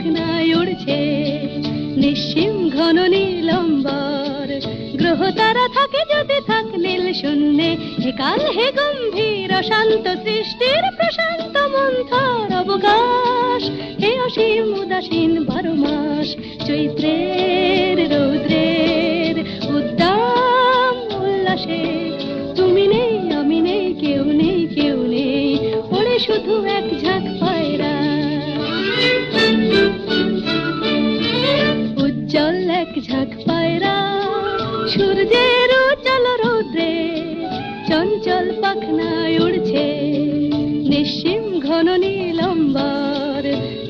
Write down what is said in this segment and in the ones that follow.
পাখনায় উড়ছে নিশ্চিম ঘন নীলম্বর। গ্রহ তারা থাকে যদি থাক নীল শূন্যে, হে কাল হে গম্ভীর অশান্ত সৃষ্টির প্রশান্ত মন্থর অবকাশ। হে অসীম উদাসীন 12 মাস, চৈত্রের রৌদ্রের উদ্দাম উল্লাসে তুমি নেই আমি নেই কেউ নেই কেউ নেই, ওড়ে শুধু এক ঝাঁক পায়রা। উজ্জ্বল এক ঝাঁক পায়রা সূর্যের উজ্জ্বল রৌদ্রে চঞ্চল পাখনায় উড়ছে নিশ্চিম ঘন নীলম্বর।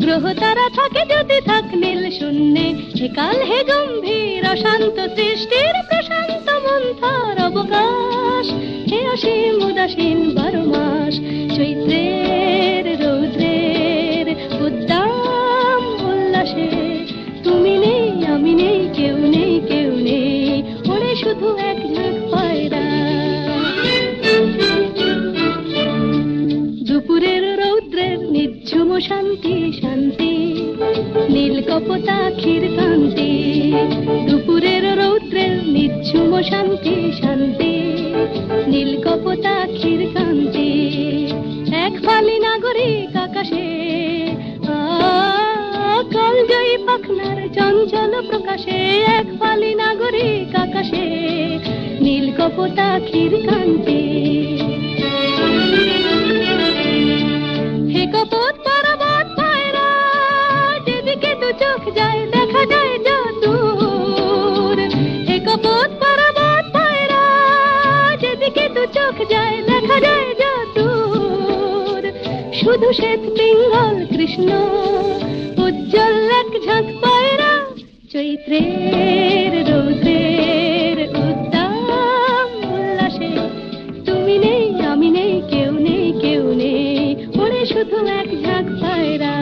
গ্রহ তারা থাকে যদি থাক নীল শূন্যে, হে কাল হে গম্ভীর অশান্ত সৃষ্টির প্রশান্ত মন্থর অবকাশ। হে অসীম উদাসীন 12 মাস, চৈত্রের রৌদ্রের উদ্দাম উল্লাসে তুমি নেই আমি নেই কেউ নেই কেউ নেই, ওড়ে শুধু এক ঝাঁক পায়রা। দুপুরের রৌদ্রের নিঝুম শান্তি শান্তি, নীল কপোতাক্ষীর কান্তি। দুপুরের রৌদ্রের নিঝুম শান্তি শান্তি, নীল কপোতাক্ষীর কান্তি। এক ফালি নাগরিক আকাশে কালজয়ী পাখনার চঞ্চল প্রকাশে, এক ফালি নাগরিক আকাশে নীল কপোতাক্ষীর কান্তি। হে কপোত পর্বত পায়রা, যেদিকে দু চোখ যায় দেখা যায় যদূর। হে কপোত পর্বত পায়রা, যেদিকে দু চোখ যায় দেখা যায় যদূর। শুধু শ্বেত পিঙ্গল কৃষ্ণ উজ্জ্বল এক ঝাঁক পায়রা, চৈত্রের রৌদ্রের উদ্দাম উল্লাসে তুমি নেই আমি নেই কেউ নেই কেউ নেই, ওড়ে শুধু এক ঝাঁক পায়রা।